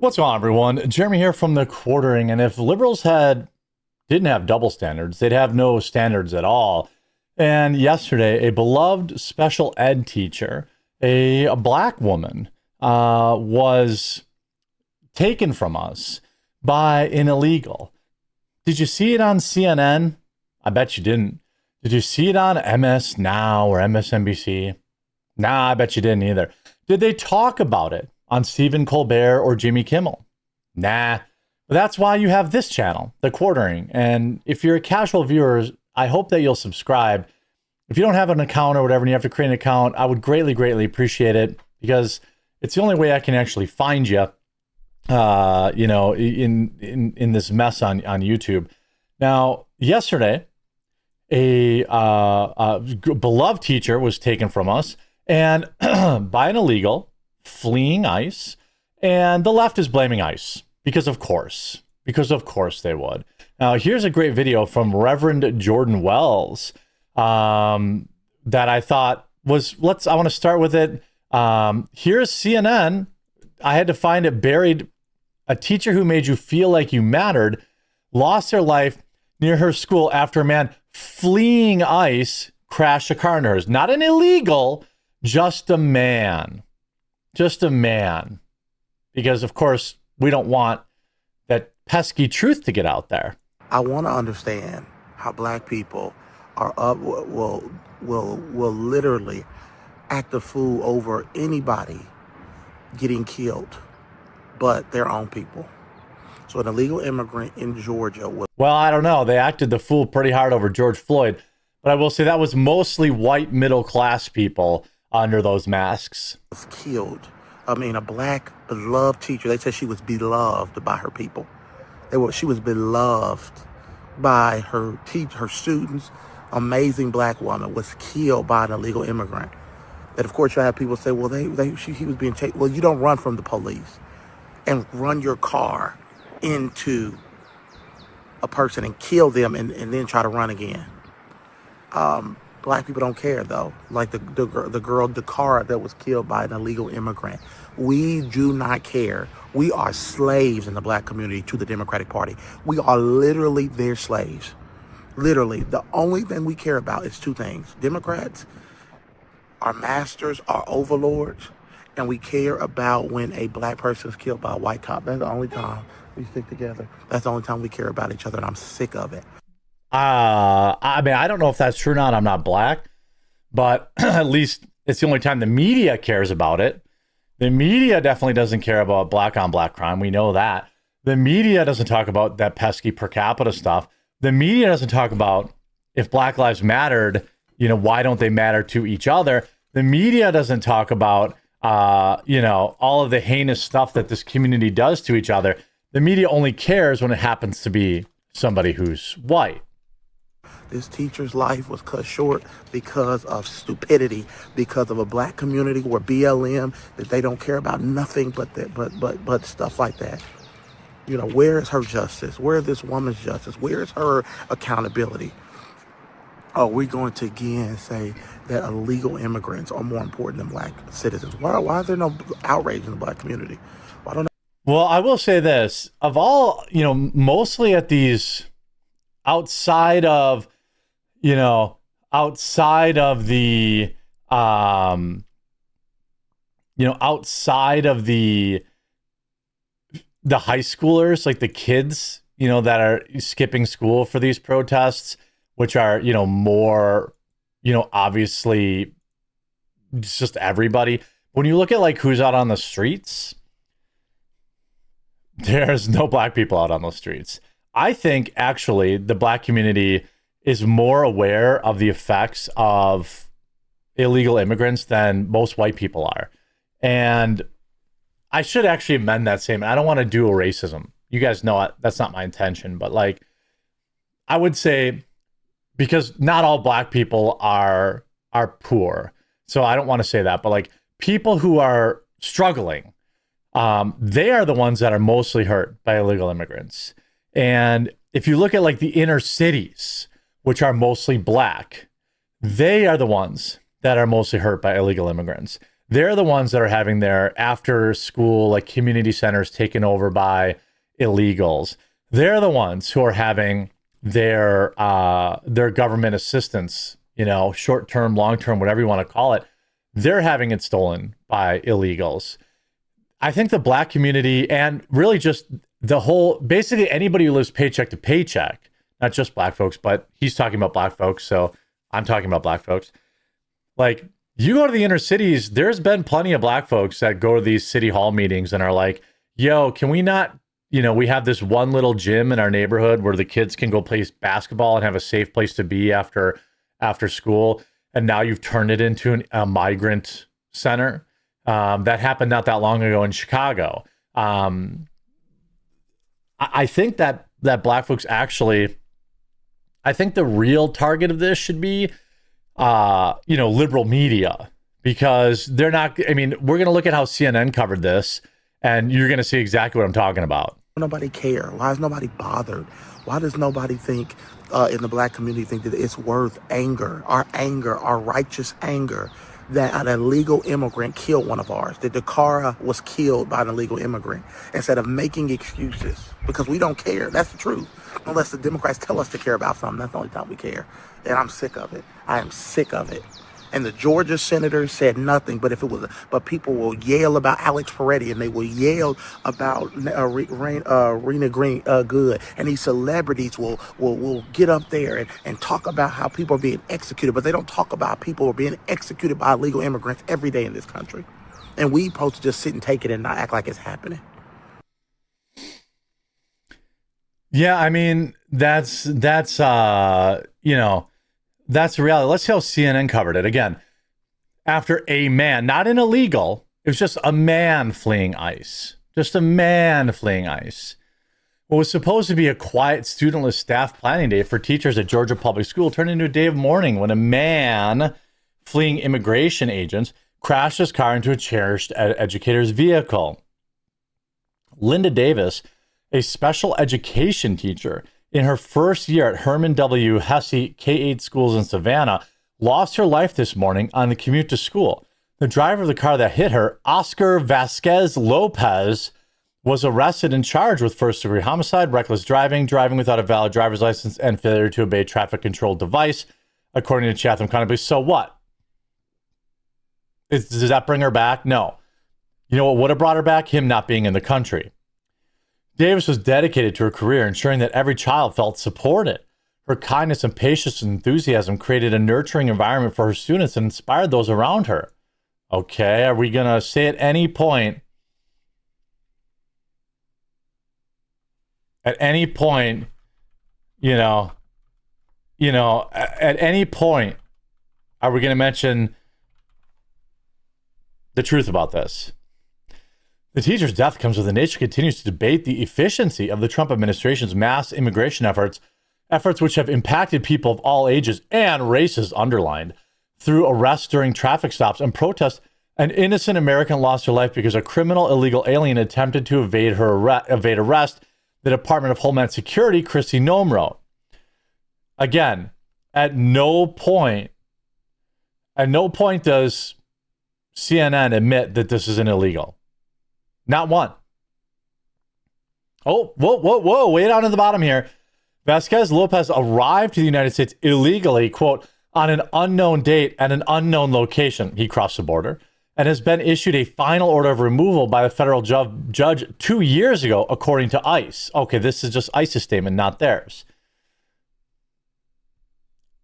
What's going on, everyone? Jeremy here from the Quartering. And if liberals didn't have double standards, they'd have no standards at all. And yesterday, a beloved special ed teacher, a black woman, was taken from us by an illegal. Did you see it on CNN? I bet you didn't. Did you see it on MS Now or MSNBC? Nah, I bet you didn't either. Did they talk about it on Stephen Colbert or Jimmy Kimmel? Nah. But that's why you have this channel, The Quartering. And if you're a casual viewer, I hope that you'll subscribe. If you don't have an account or whatever and you have to create an account, I would greatly, greatly appreciate it because it's the only way I can actually find you, in this mess on YouTube. Now, yesterday, a beloved teacher was taken from us and by an illegal fleeing ICE, and the left is blaming ICE because of course they would. Now, here's a great video from Reverend Jordan Wells that I thought was, I want to start with it. Here's CNN. I had to find it buried. A teacher who made you feel like you mattered lost their life near her school after a man fleeing ICE crashed a car into hers. Not an illegal, just a man. Just a man. Because, of course, we don't want that pesky truth to get out there. I want to understand how black people are will literally act a fool over anybody getting killed but their own people. So an illegal immigrant in Georgia was... Well, I don't know. They acted the fool pretty hard over George Floyd. But I will say that was mostly white middle-class people under those masks. Was killed. I mean, a black beloved teacher. They said she was beloved by her people. She was beloved by her students. Amazing black woman was killed by an illegal immigrant. And of course, you have people say, well, he was being taken. Well, you don't run from the police and run your car into a person and kill them and then try to run again. Black people don't care, though. Like the girl, Dakara, that was killed by an illegal immigrant. We do not care. We are slaves in the black community to the Democratic Party. We are literally their slaves. Literally. The only thing we care about is two things. Democrats, our masters, our overlords, and we care about when a black person is killed by a white cop. That's the only time we stick together. That's the only time we care about each other, and I'm sick of it. I mean, I don't know if that's true or not. I'm not black, but at least it's the only time the media cares about it. The media definitely doesn't care about black on black crime. We know that. The media doesn't talk about that pesky per capita stuff. The media doesn't talk about if Black Lives mattered, why don't they matter to each other? The media doesn't talk about, all of the heinous stuff that this community does to each other. The media only cares when it happens to be somebody who's white. This teacher's life was cut short because of stupidity, because of a black community where BLM, that they don't care about nothing but stuff like that. Where is her justice? Where is this woman's justice? Where is her accountability? Are we going to again say that illegal immigrants are more important than black citizens? Why is there no outrage in the black community? I don't know. Well, I will say this. Of all, mostly at these outside of the outside of the high schoolers, like the kids, that are skipping school for these protests, which are, more, obviously it's just everybody. When you look at like who's out on the streets, there's no black people out on the streets. I think actually the black community is more aware of the effects of illegal immigrants than most white people are. And I should actually amend that statement. I don't want to do a racism. You guys know it. That's not my intention. But like, I would say, because not all black people are poor. So I don't want to say that. But like people who are struggling, they are the ones that are mostly hurt by illegal immigrants. And if you look at like the inner cities, which are mostly black, they are the ones that are mostly hurt by illegal immigrants. They're the ones that are having their after school, like community centers taken over by illegals. They're the ones who are having their government assistance, short term, long term, whatever you want to call it. They're having it stolen by illegals. I think the Black community, and really just basically anybody who lives paycheck to paycheck, not just Black folks, but he's talking about Black folks, so I'm talking about Black folks. Like, you go to the inner cities, there's been plenty of Black folks that go to these city hall meetings and are like, yo, can we not, we have this one little gym in our neighborhood where the kids can go play basketball and have a safe place to be after school. And now you've turned it into a migrant center. That happened not that long ago in Chicago. I think that Black folks actually, I think the real target of this should be, liberal media, because they're not, we're going to look at how CNN covered this and you're going to see exactly what I'm talking about. Nobody care. Why is nobody bothered? Why does nobody think in the Black community think that it's worth anger, our righteous anger, that an illegal immigrant killed one of ours, that Dakara was killed by an illegal immigrant, instead of making excuses? Because we don't care. That's the truth. Unless the Democrats tell us to care about something, that's the only time we care. And I'm sick of it. I am sick of it. And the Georgia senators said nothing, but but people will yell about Alex Peretti, and they will yell about Rena Green Good, and these celebrities will get up there and talk about how people are being executed, but they don't talk about people who are being executed by illegal immigrants every day in this country. And we supposed to just sit and take it and not act like it's happening. Yeah, that's that's the reality. Let's see how CNN covered it. Again, after a man, not an illegal, it was just a man fleeing ICE. Just a man fleeing ICE. What was supposed to be a quiet, studentless staff planning day for teachers at Georgia Public School turned into a day of mourning when a man fleeing immigration agents crashed his car into a cherished educator's vehicle. Linda Davis, a special education teacher in her first year at Herman W. Hesse K-8 schools in Savannah, lost her life this morning on the commute to school. The driver of the car that hit her, Oscar Vasquez Lopez, was arrested and charged with first-degree homicide, reckless driving, driving without a valid driver's license, and failure to obey traffic control device, according to Chatham County Police. So what? Does that bring her back? No. You know what would have brought her back? Him not being in the country. Davis was dedicated to her career, ensuring that every child felt supported. Her kindness and patience and enthusiasm created a nurturing environment for her students and inspired those around her. Okay, are we going to say at any point, at any point, are we going to mention the truth about this? The teacher's death comes as the nation continues to debate the efficiency of the Trump administration's mass immigration efforts which have impacted people of all ages and races underlined. Through arrests during traffic stops and protests, an innocent American lost her life because a criminal illegal alien attempted to evade arrest, the Department of Homeland Security, Kristi Noem, wrote. Again, at no point does CNN admit that this is an illegal. Not one. Oh, whoa, way down at the bottom here. Vasquez Lopez arrived to the United States illegally, quote, on an unknown date at an unknown location. He crossed the border and has been issued a final order of removal by a federal judge 2 years ago, according to ICE. Okay, this is just ICE's statement, not theirs.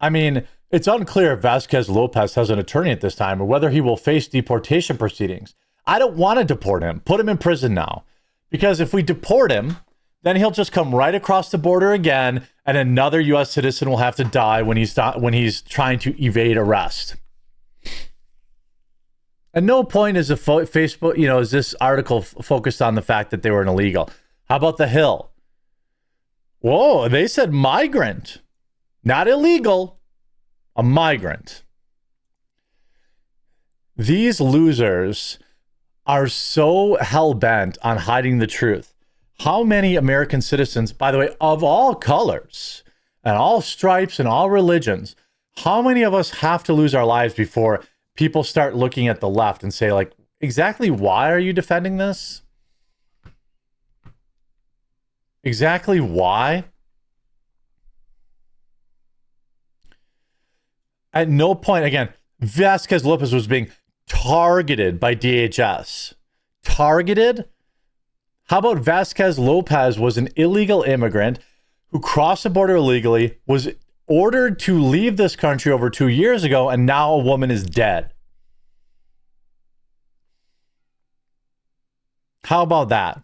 It's unclear if Vasquez Lopez has an attorney at this time or whether he will face deportation proceedings. I don't want to deport him. Put him in prison now. Because if we deport him, then he'll just come right across the border again, and another U.S. citizen will have to die when he's trying to evade arrest. At no point is Facebook, is this article focused on the fact that they were an illegal. How about the Hill? Whoa, they said migrant. Not illegal, a migrant. These losers are so hell-bent on hiding the truth. How many American citizens, by the way, of all colors and all stripes and all religions, how many of us have to lose our lives before people start looking at the left and say, like, exactly why are you defending this? Exactly why? At no point, again, Vasquez Lopez was being targeted by DHS. Targeted? How about Vasquez Lopez was an illegal immigrant who crossed the border illegally, was ordered to leave this country over 2 years ago, and now a woman is dead? How about that?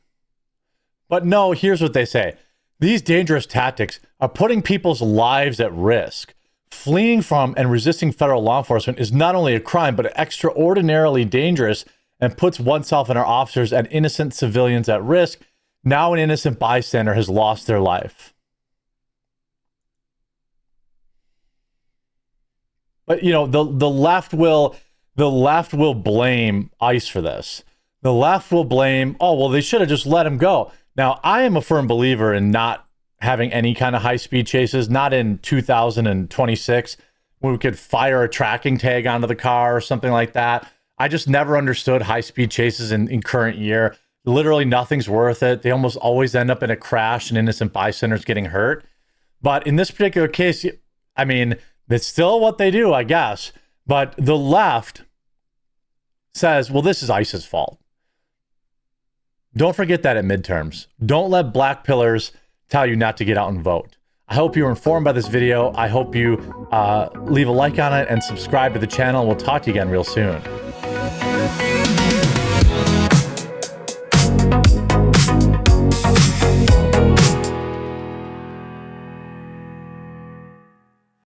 But no, here's what they say. These dangerous tactics are putting people's lives at risk. Fleeing from and resisting federal law enforcement is not only a crime, but extraordinarily dangerous and puts oneself and our officers and innocent civilians at risk. Now an innocent bystander has lost their life. But, you know, the left will blame ICE for this. The left will blame, oh, well, they should have just let him go. Now, I am a firm believer in not having any kind of high-speed chases, not in 2026, when we could fire a tracking tag onto the car or something like that. I just never understood high-speed chases in current year. Literally nothing's worth it. They almost always end up in a crash and innocent bystanders getting hurt. But in this particular case, I mean, that's still what they do, I guess. But the left says, well, this is ICE's fault. Don't forget that at midterms. Don't let black pillars tell you not to get out and vote. I hope you were informed by this video. I hope you leave a like on it and subscribe to the channel. We'll talk to you again real soon.